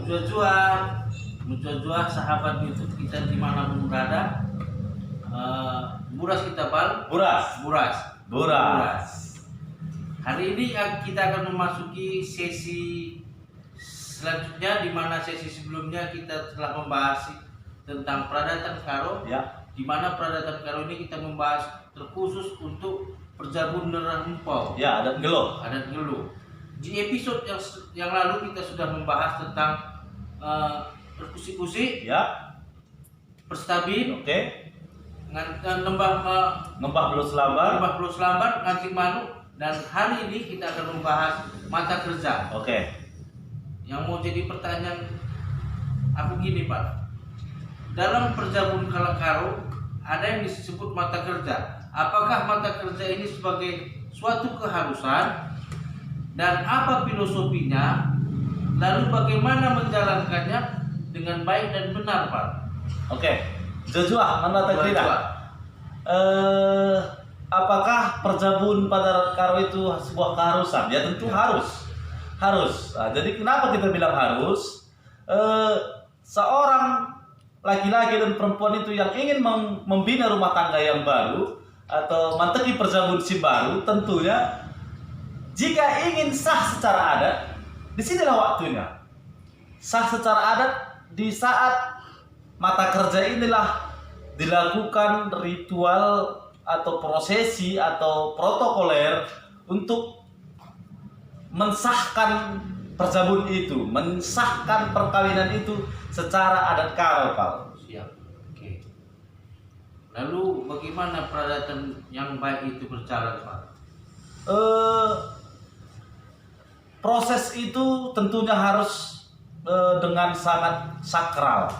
Mujua sahabat YouTube kita dimanapun berada. Buras kita bal. Buras. Hari ini kita akan memasuki sesi selanjutnya, di mana sesi sebelumnya kita telah membahas tentang peradatan karo. Ya. Di mana peradatan karo ini kita membahas terkhusus untuk Perjabun Nerahempau. Ya, adat Gelo. Di episode yang lalu kita sudah membahas tentang perkusi-kusi, Ya. perstabin, Oke. Ngembah Belut Selambar, Ngancing Manuk, dan hari ini kita akan membahas mata kerja. Oke. Yang mau jadi pertanyaan aku gini, Pak. Dalam Perjabun Karo ada yang disebut mata kerja. Apakah mata kerja ini sebagai suatu keharusan, dan apa filosofinya? Lalu bagaimana menjalankannya dengan baik dan benar, Pak? Oke. Jujua, mana tak tidak? Apakah perjabun pada karo itu sebuah keharusan? Ya tentu harus. Nah, jadi kenapa kita bilang harus? Seorang laki-laki dan perempuan itu yang ingin membina rumah tangga yang baru atau manteki perjabun si baru, tentunya jika ingin sah secara adat, disinilah waktunya. Sah secara adat di saat mata kerja inilah dilakukan ritual atau prosesi atau protokoler untuk mensahkan perjabun itu, mensahkan perkawinan itu secara adat karo, Pak. Siap. Oke. Lalu bagaimana peradatan yang baik itu berjalan, Pak? Proses itu tentunya harus dengan sangat sakral.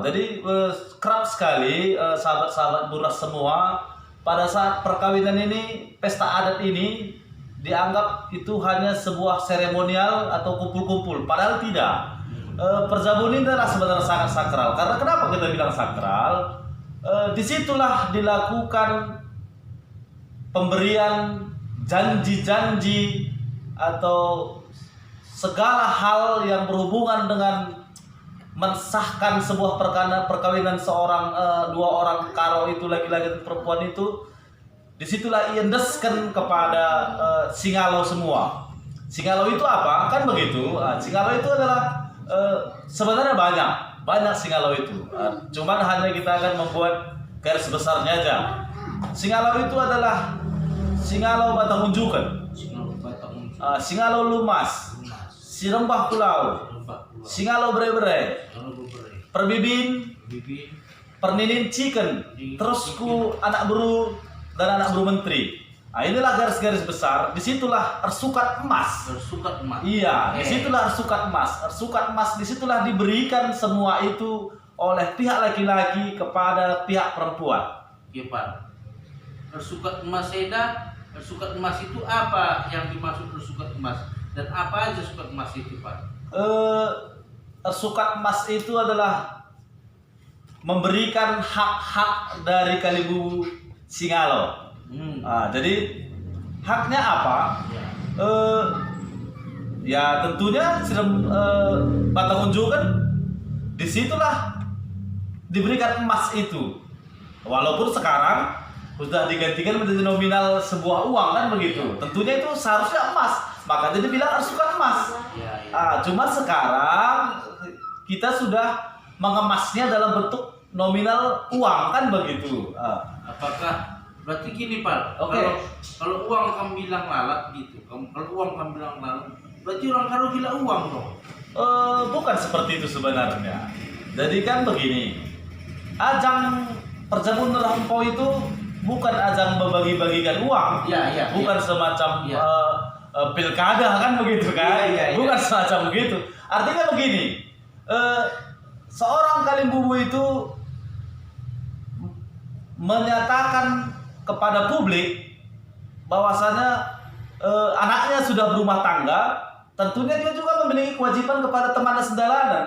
Jadi kerap sekali sahabat-sahabat Buras semua, pada saat perkawinan ini, pesta adat ini dianggap itu hanya sebuah seremonial atau kumpul-kumpul, padahal tidak. Perjabun ini adalah sebenarnya sangat sakral. Karena kenapa kita bilang sakral? Disitulah dilakukan pemberian janji-janji atau segala hal yang berhubungan dengan mensahkan sebuah perkawinan dua orang karo itu, laki-laki dan perempuan itu. Disitulah iendeskan kepada singalo semua. Singalo itu apa? Kan begitu. Singalo itu adalah sebenarnya banyak singalo itu. Cuman hanya kita akan membuat garis besarnya aja. Singalo itu adalah singalo batang unjukan, singalo lumas, sirembah pulau, singalo bere-bere, perbibin, perninin chicken, terus ku anak buru dan anak buru menteri. Nah, inilah garis-garis besar. Disitulah ersukat emas. Iya, disitulah ersukat emas. Ersukat emas disitulah diberikan semua itu oleh pihak laki-laki kepada pihak perempuan. Iya, Pak. Ersukat emas ersukat emas itu apa yang dimaksud ersukat emas? Dan apa aja ersukat emas itu, Pak? Ersukat emas itu adalah memberikan hak-hak dari Kalibu Singalo. Jadi haknya apa? Ya tentunya batang unjukan, disitulah diberikan emas itu. Walaupun sekarang sudah digantikan menjadi nominal sebuah uang, kan begitu. Tentunya itu seharusnya emas, maka jadi bilang ersukat emas. Cuma sekarang kita sudah mengemasnya dalam bentuk nominal uang, kan begitu. Apakah berarti gini, Pak? Oke. Kalau uang kamu bilang lalat gitu, kalau uang kamu bilang lalat, berarti orang karo gila uang dong. Bukan seperti itu sebenarnya. Jadi kan begini, ajang Perjabun Nerahempau itu bukan ajang membagi-bagikan uang. Iya. Bukan semacam pilkada, kan begitu kan? Iya. Bukan semacam begitu. Artinya begini, seorang Kalimbubu itu menyatakan kepada publik bahwasanya anaknya sudah berumah tangga, tentunya dia juga memiliki kewajiban kepada teman sendalanan.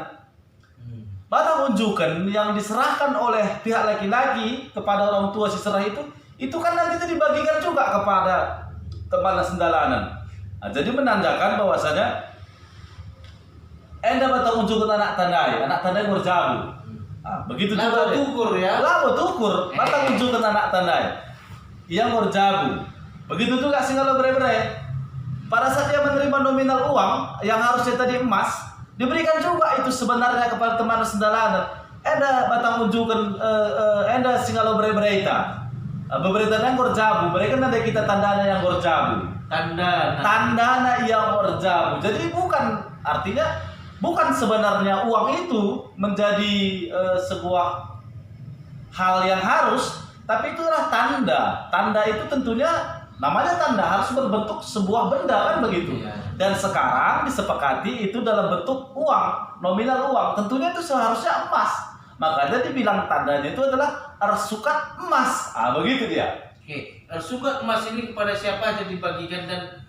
Batang unjukan yang diserahkan oleh pihak laki-laki kepada orang tua si serah itu kan nanti dibagikan juga kepada teman sendalanan. Nah, jadi menandakan bahwasanya enda batang unjuk anak tandai berjabu. Begitu juga Lalu tukur ya. Lalu tukur, batang unjuk anak tandai yang berjabu. Begitu juga singalo bre-bre. Pada saat dia menerima nominal uang yang harusnya tadi emas, diberikan juga itu sebenarnya kepada teman sendalana. Enda batang unjukan enda singalo bre-bre ita. Beberapa yang berjabu, mereka nanti kita tandanya yang berjabu. Tandana yang berjabu. Jadi bukan artinya bukan sebenarnya uang itu menjadi sebuah hal yang harus, tapi itulah tanda. Tanda itu tentunya namanya tanda harus berbentuk sebuah benda kan begitu. Iya. Dan sekarang disepakati itu dalam bentuk uang, nominal uang. Tentunya itu seharusnya emas. Makanya dibilang tandanya itu adalah rasukat emas. Begitu dia. Oke, rasukat emas ini kepada siapa aja dibagikan dan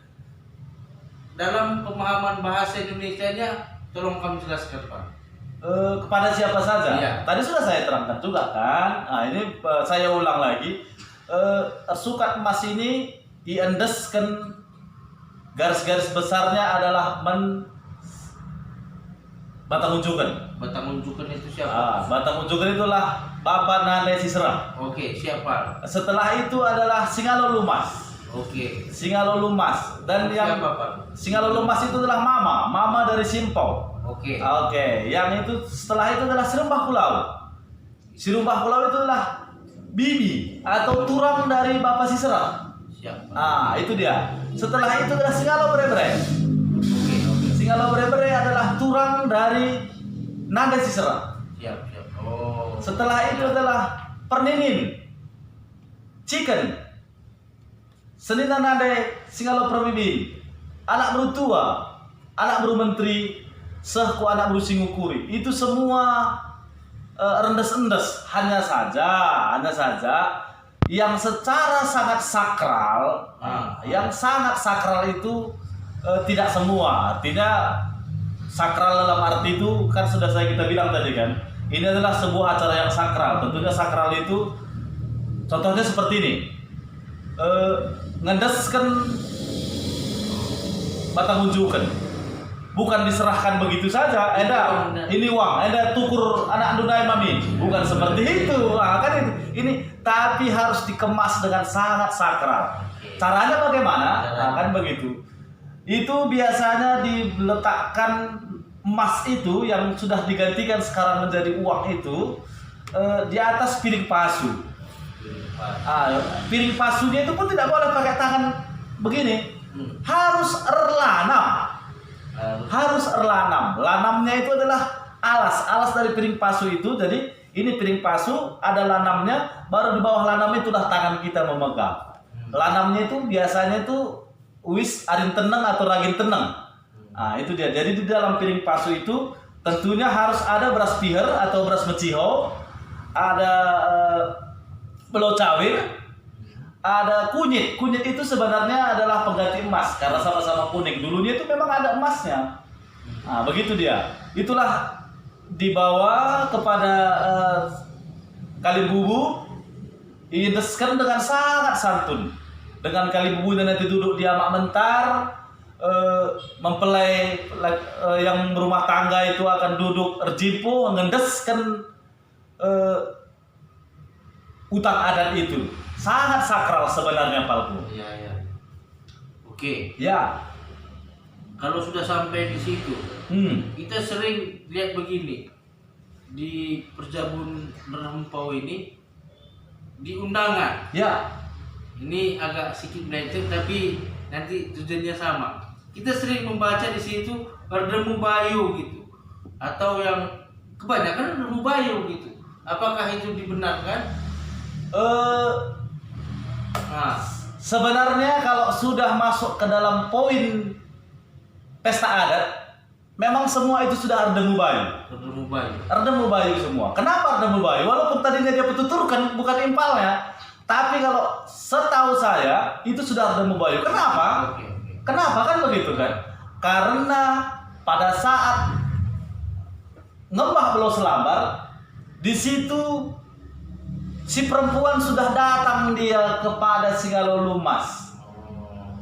dalam pemahaman bahasa Indonesianya tolong kami jelaskan Pak. Kepada siapa saja? Iya. Tadi sudah saya terangkan juga kan. Ini saya ulang lagi. Rasukat emas ini diendeskan garis-garis besarnya adalah batang unjukan. Batang unjukan itu siapa? Batang unjukan itulah Bapak Nane Sisera. Oke, siapa? Setelah itu adalah Singalo Lumas. Oke. Singalo Lumas dan yang Siapa Pak? Singalo Lumas itu adalah Mama dari Simpau. Oke. Yang itu setelah itu adalah Sirumbah Pulau. Sirumbah Pulau itu adalah bibi atau turang dari Bapak Sisera. Siapa? Itu dia. Setelah itu adalah Singalo Bre-bre. Oke. Singalo Bre-bre adalah turang dari Nanda Sisera. Siap. Oh. Setelah itu adalah Perninin, Chicken, Senina Nade Singalo Probibi, anak berutua, anak beru menteri, sehku anak beru singukuri. Itu semua rendes-endes. Hanya saja yang secara sangat sakral, yang sangat sakral itu tidak semua. Artinya sakral dalam arti itu kan sudah kita bilang tadi kan. Ini adalah sebuah acara yang sakral. Tentunya sakral itu contohnya seperti ini. Ngedeskan batang unjukan. Bukan diserahkan begitu saja. Ini uang, tukur anak dunai mami. Bukan seperti itu. Kan itu. Ini tapi harus dikemas dengan sangat sakral. Caranya bagaimana? Kan begitu. Itu biasanya diletakkan emas itu yang sudah digantikan sekarang menjadi uang itu di atas piring pasu. Piring pasunya itu pun tidak boleh pakai tangan begini. Harus erlanam. Lanamnya itu adalah alas dari piring pasu itu. Jadi ini piring pasu ada lanamnya, baru di bawah lanam itulah tangan kita memegang. Lanamnya itu biasanya itu wis arin tenang atau ragin tenang. Itu dia. Jadi di dalam piring pasu itu tentunya harus ada beras piher atau beras meciho, ada belocawir, ada kunyit. Kunyit itu sebenarnya adalah pengganti emas karena sama-sama kuning. Dulunya itu memang ada emasnya. Begitu dia. Itulah dibawa kepada kali bubu, diindeskan dengan sangat santun. Dengan kali bubu dan nanti duduk di amak mentar. Mempelai yang berumah tangga itu akan duduk erjimpo mengendeskan utang adat itu. Sangat sakral sebenarnya Palku. Iya. Oke. Ya. Kalau sudah sampai di situ, kita sering lihat begini di Perjabun Merempau ini di undangan. Ya. Ini agak sedikit melenceng tapi nanti tujuannya sama. Kita sering membaca di situ Ardemu Bayu gitu, atau yang kebanyakan Ardemu Bayu gitu. Apakah itu dibenarkan? Sebenarnya kalau sudah masuk ke dalam poin pesta adat, memang semua itu sudah Ardemu Bayu. Ardemu Bayu semua. Kenapa Ardemu Bayu? Walaupun tadinya dia petuturkan bukan impalnya, tapi kalau setahu saya itu sudah Ardemu Bayu. Kenapa? Kenapa kan begitu kan? Karena pada saat ngembah Belau Selambar, di situ si perempuan sudah datang dia kepada Singalo Lumas.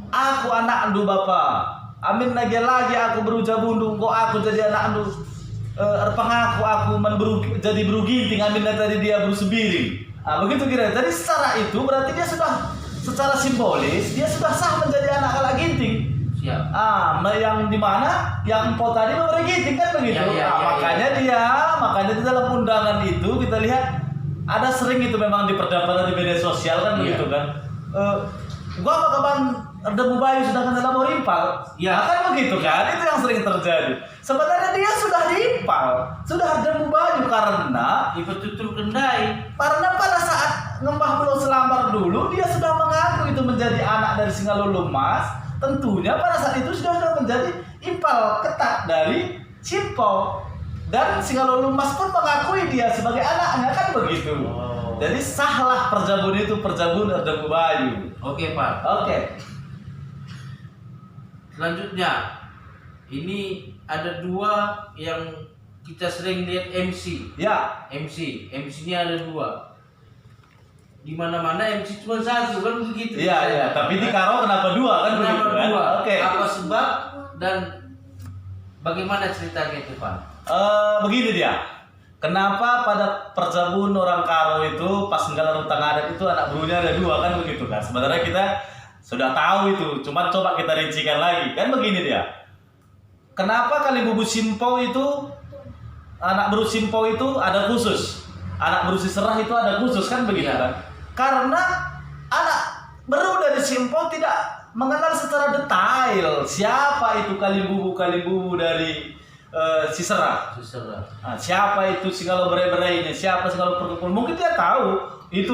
Aku anak andu bapa, amin lagi aku beruja bundung kok aku jadi anak andu pengaku aku jadi beruginting amin tadi dia berusubiring. Begitu kira. Jadi secara itu berarti dia sudah secara simbolis dia sudah sah menjadi anak kalak ginting. Siap. Yang dimana yang empok tadi memberi ginting kan begitu. Makanya di dalam undangan itu kita lihat ada sering itu memang diperdapatkan di media sosial kan begitu kan. Gua apa kapan Erdemu Bayu sedangkan dalam mau rimpal. Kan begitu kan. Itu yang sering terjadi. Sebenarnya dia sudah rimpal, sudah Erdemu Bayu karena Ipetutur kendai. Karena pada saat ngembah Pulau Selambar dulu dia sudah mengaku itu menjadi anak dari Singalulu Mas. Tentunya pada saat itu sudah menjadi impal ketat dari Simpau dan Singalulu Mas pun mengakui dia sebagai anaknya kan begitu. Jadi sahlah perjabun itu perjabun Erdemu Bayu. Oke Pak. Oke. Selanjutnya ini ada dua yang kita sering lihat MC. Ya. MC-nya ada dua. Di mana-mana MC cuma satu kan begitu. Iya. Tapi di Karo kenapa dua kan begitu kan? Dua. Oke. Apa sebab dan bagaimana ceritanya itu Pak? Begini dia. Kenapa pada perjabun orang Karo itu pas Nggala Rutang Adat itu anak berunya ada dua kan begitu kan? Sebenarnya kita sudah tahu itu, cuma coba kita rincikan lagi kan begini dia. Kenapa Kalibubu Simpau itu anak beru Simpau itu ada khusus, anak beru Siserah itu ada khusus kan begitu kan? Karena anak beru dari Simpau tidak mengenal secara detail siapa itu Kalibubu dari Siserah. Siapa itu Singalo Bere-Bere ini, siapa Singalo Perkepul. Mungkin dia tahu itu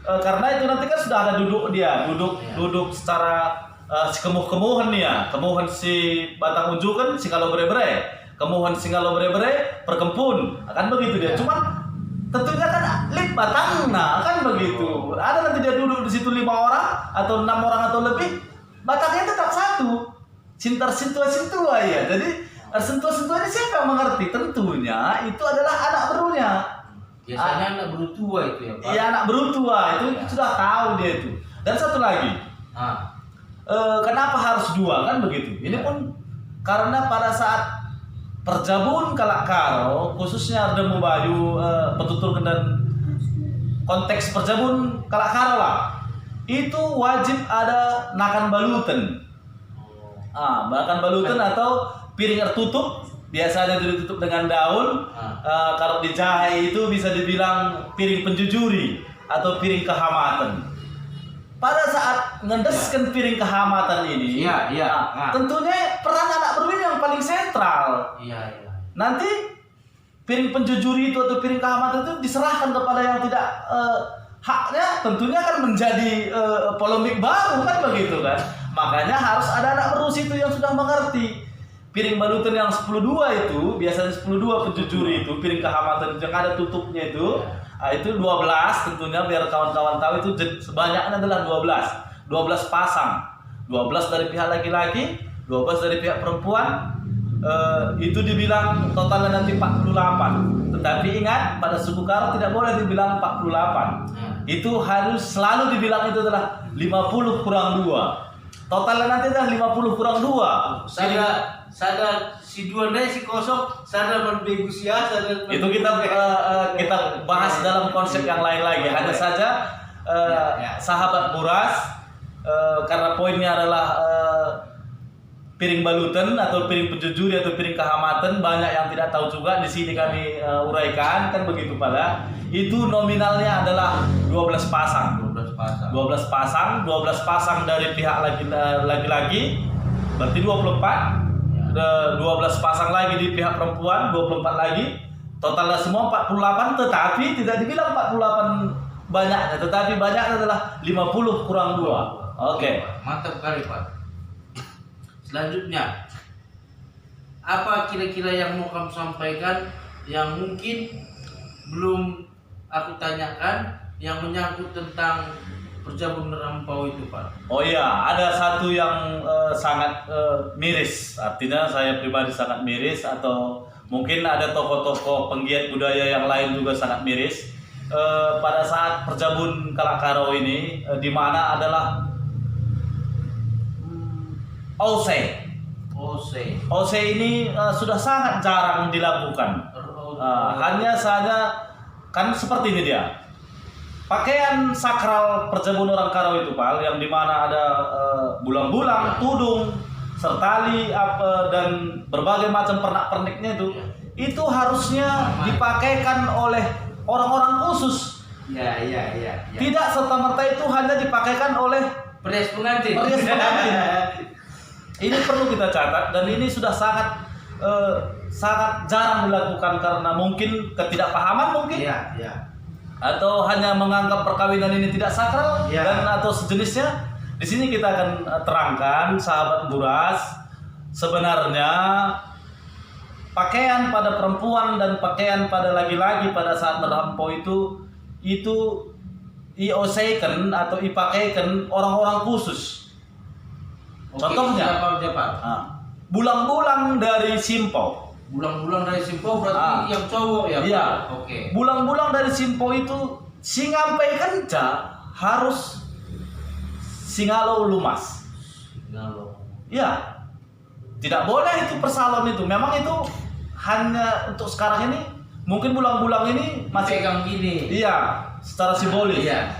karena itu nanti kan sudah ada duduk secara kemuh-kemuhan nih ya. Kemuhan si Batang Unju kan Singalo Bere-Bere. Kemuhan Singalo Bere-Bere Perkempun. Akan begitu dia. Cuman tentunya kan lip batangna kan begitu. Ada nanti dia duduk di situ 5 orang atau 6 orang atau lebih, batangnya tetap satu. Sintua ya. Jadi sentuh-sentuh ini siapa yang mengerti? Tentunya itu adalah anak berunya. Biasanya anak beru tua itu ya Pak? Iya anak beru tua itu sudah tahu dia itu. Dan satu lagi, kenapa harus dua kan begitu? Ini pun karena pada saat perjabun Kalak Karo, khususnya Erdemu Bayu, petutur dan konteks perjabun Kalak Karo lah, itu wajib ada nakan baluten. Bahkan baluten atau piring tertutup, biasanya ditutup dengan daun. Kalau di Jahe itu bisa dibilang piring penjujuri atau piring kehamatan. Pada saat ngedeskan piring kehamatan ini, tentunya peran anak beruin yang paling sentral. Nanti piring penjujuri itu atau piring kehamatan itu diserahkan kepada yang tidak haknya, tentunya akan menjadi polemik baru kan begitu kan. Makanya harus ada anak berus itu yang sudah mengerti. Piring balutan yang 10-2 itu, biasanya 10-2 penjujuri itu, piring kehamatan yang ada tutupnya itu 12 tentunya biar kawan-kawan tahu itu sebanyaknya adalah 12 pasang. 12 dari pihak laki-laki, 12 dari pihak perempuan. Itu dibilang totalnya nanti 48. Tetapi ingat pada suku Karo tidak boleh dibilang 48. Itu harus selalu dibilang itu adalah 50 kurang 2. Totalnya nanti adalah 50 kurang 2. Sadar si dua deh si kosong, sadar berbegusia, sadar itu kita bahas dalam konsep yang lain lagi. Hanya saja sahabat Buras, karena poinnya adalah piring balutan atau piring penjujuri atau piring kehamatan, banyak yang tidak tahu juga. Di sini kami uraikan kan begitu pada. Itu nominalnya adalah 12 pasang. 12 pasang dari pihak laki-laki berarti 24. 12 pasang lagi di pihak perempuan, 24 lagi. Totalnya semua 48, tetapi tidak dibilang 48 banyaknya, tetapi banyaknya adalah 50 kurang 2. Oke. Mantap kali Pak. Selanjutnya, apa kira-kira yang mau kamu sampaikan yang mungkin belum aku tanyakan yang menyangkut tentang perjabun Rampau itu Pak? Oh iya, ada satu yang sangat miris. Artinya saya pribadi sangat miris, atau mungkin ada tokoh-tokoh penggiat budaya yang lain juga sangat miris. Pada saat perjabun Kalak Karo ini, di mana adalah Ose OC ini sudah sangat jarang dilakukan. Hanya saja kan seperti ini dia. Pakaian sakral perjamuan orang Karo itu Pak, yang dimana ada bulang-bulang, tudung, sertali dan berbagai macam pernak-perniknya itu harusnya dipakaikan oleh orang-orang khusus. Ya. Tidak serta-merta itu hanya dipakaikan oleh Perias pengantin. Ini perlu kita catat dan ini sudah sangat jarang dilakukan karena mungkin ketidakpahaman mungkin. Iya. Atau hanya menganggap perkawinan ini tidak sakral dan atau sejenisnya. Di sini kita akan terangkan sahabat Buras, sebenarnya pakaian pada perempuan dan pakaian pada laki-laki pada saat merampau itu IOC-kan atau dipakaikan orang-orang khusus. Contohnya bulang-bulang dari Simpau. Bulang-bulang dari Simpau berarti yang cowok ya? Iya. Oke. Bulang-bulang dari Simpau itu singampai kenca harus singalo lumas. Iya. Tidak boleh itu persalon itu. Memang itu hanya untuk sekarang ini. Mungkin bulang-bulang ini masih pegang gini. Iya, secara simbolis. Iya.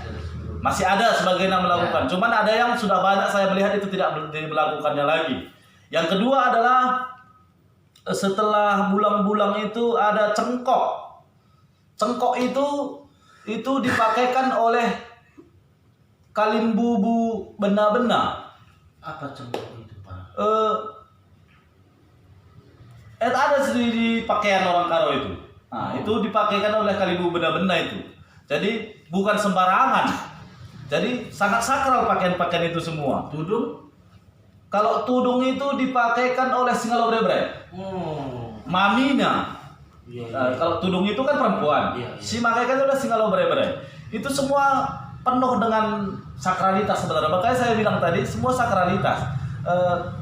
Masih ada sebagian yang melakukan. Cuman ada yang sudah banyak saya melihat itu tidak melakukannya lagi. Yang kedua adalah setelah bulang-bulang itu ada cengkok. Cengkok itu dipakaikan oleh kalimbubu benda-benda. Apa cengkok itu Pak? Ada di pakaian orang Karo itu. Nah, itu dipakaikan oleh kalimbubu benda-benda itu. Jadi bukan sembarangan. Jadi sangat sakral pakaian-pakaian itu semua. Tudung? Kalau tudung itu dipakaikan oleh Singalo Brebre. Mamina. Kalau tudung itu kan perempuan. Si makaikan oleh Singalo Brebre. Itu semua penuh dengan sakralitas sebenarnya. Makanya saya bilang tadi semua sakralitas.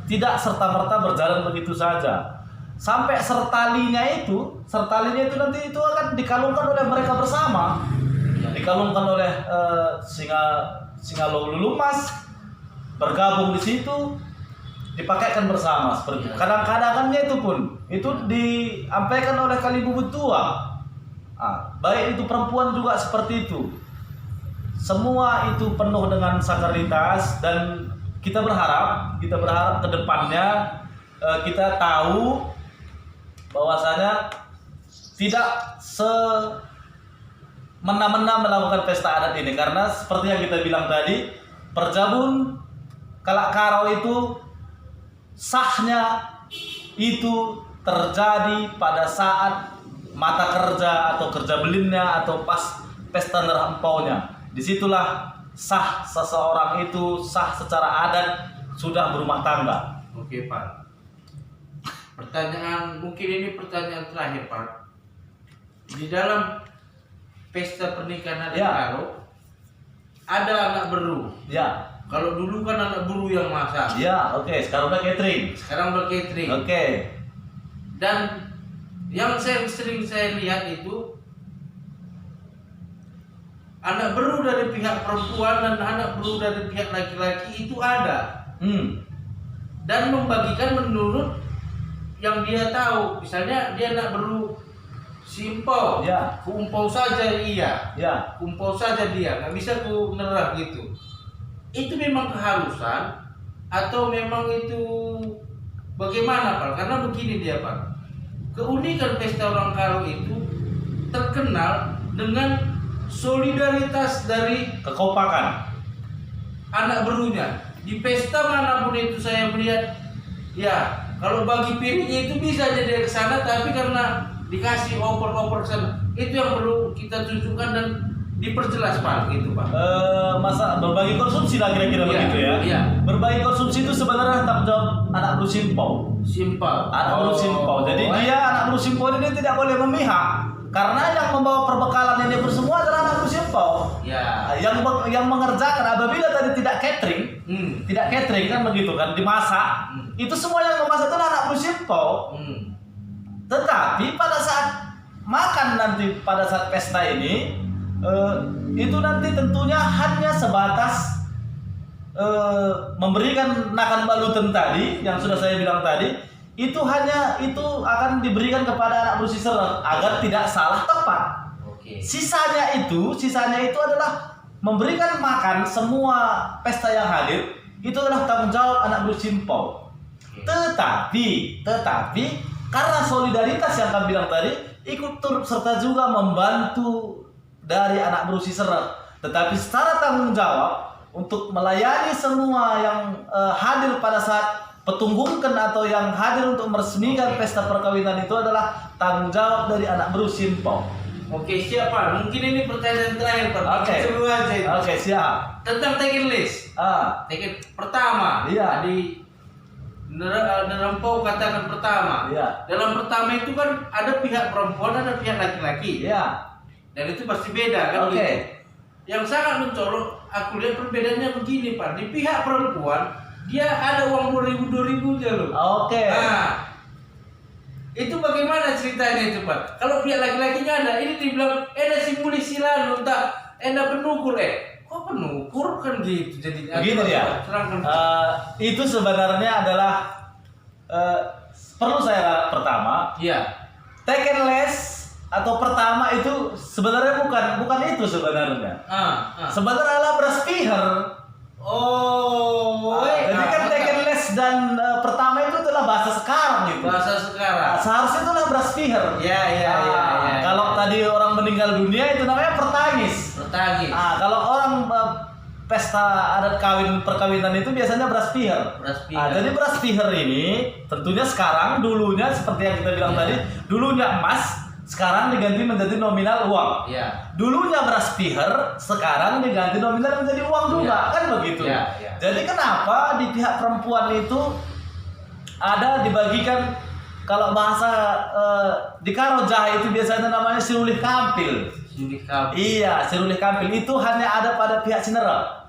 Tidak serta-merta berjalan begitu saja. Sampai sertalinya itu nanti itu akan dikalungkan oleh mereka bersama. Dikalungkan oleh Singalo Lulumas, bergabung di situ, dipakaikan bersama seperti itu. Kadang-kadangannya itu pun itu diampaikan oleh Kalibubu tua. Baik itu perempuan juga seperti itu. Semua itu penuh dengan sakralitas dan kita berharap ke depannya kita tahu bahwasanya tidak semena-mena melakukan pesta adat ini karena seperti yang kita bilang tadi, Perjabun Kalak Karo itu sahnya itu terjadi pada saat mata kerja atau kerja belinnya atau pas pesta nerampaunya. Disitulah sah seseorang itu sah secara adat sudah berumah tangga. Oke Pak. Mungkin ini pertanyaan terakhir Pak. Di dalam pesta pernikahan adat Karo ada anak beru. Ya. Kalau dulu kan anak beru yang masak. Ya, oke. Sekarang udah catering. Oke. Dan yang sering saya lihat itu anak beru dari pihak perempuan dan anak beru dari pihak laki-laki itu ada. Dan membagikan menurut yang dia tahu. Misalnya dia anak beru Simpau, kumpau saja kumpau saja dia, nggak bisa ku nerah gitu. Itu memang keharusan atau memang itu bagaimana Pak? Karena begini dia Pak, keunikan pesta orang Karo itu terkenal dengan solidaritas dari kekompakan anak berunya. Di pesta manapun itu saya melihat, kalau bagi piringnya itu bisa jadi ke sana, tapi karena dikasih opor-opor sana, itu yang perlu kita tunjukkan dan diperjelas Pak, gitu Pak. Masa berbagi konsumsi lah kira-kira begitu ya. Iya. Berbagi konsumsi itu sebenarnya tanggung jawab anak beru Simpau. Anak beru Simpau. Jadi dia anak beru Simpau ini dia tidak boleh memihak karena yang membawa perbekalan ini semua adalah anak beru Simpau. Yang mengerjakan apabila tadi tidak catering kan begitu kan dimasak. Itu semua yang memasak itu anak beru Simpau. Tetapi pada saat makan nanti pada saat pesta ini itu nanti tentunya hanya sebatas memberikan nakan balutan tadi yang sudah saya bilang tadi, itu akan diberikan kepada anak berusia serang agar tidak salah tepat. Oke. Sisanya itu adalah memberikan makan semua pesta yang hadir, itu adalah tanggung jawab anak berusia simpau. Oke. Tetapi karena solidaritas yang kami bilang tadi, ikut turut serta juga membantu dari anak berusia serang. Tetapi secara tanggung jawab untuk melayani semua yang hadir pada saat petunggungan atau yang hadir untuk meresmikan pesta perkawinan itu adalah tanggung jawab dari anak berusia simpau. Oke, siap Pak. Mungkin ini pertanyaan terakhir Pak. Oke. Sebelum aja itu. Oke, siap. Tentang taken list. Taken pertama. Iya. Tadi Nerempau katakan pertama. Iya. Dalam pertama itu kan ada pihak perempuan, ada pihak laki-laki. Iya. Dan itu pasti beda kan? Oke. Gitu. Yang sangat mencolok, aku lihat perbedaannya begini Pak. Di pihak perempuan dia ada uang 2000 aja loh. Oke. Nah, itu bagaimana ceritanya itu Pak? Kalau pihak laki-laki nggak ada, ini dibilang ada simulasi lalu, tak ada penukur kok penukur kan gitu jadi. Begini dia. Terangkan. Itu sebenarnya adalah perlu saya pertama. Iya. Taken less atau pertama itu sebenarnya bukan itu sebenarnya. Sebenarnya adalah braspiher. Oh, jadi kan taken less dan pertama itu adalah bahasa sekarang gitu. Bahasa sekarang. Seharusnya itu adalah braspiher. Iya. Kalau tadi orang meninggal dunia itu namanya pertangis. Pertangis. Kalau orang pesta adat perkawinan itu biasanya braspiher. Jadi braspiher ini tentunya sekarang dulunya seperti yang kita bilang tadi, dulunya emas, sekarang diganti menjadi nominal uang. Iya. Dulunya braspiher, sekarang diganti nominal menjadi uang juga, kan begitu. Iya. Jadi kenapa di pihak perempuan itu ada dibagikan, kalau bahasa di Karojah itu biasanya namanya sirulih kampil. Iya, sirulih kampil itu hanya ada pada pihak Cinere.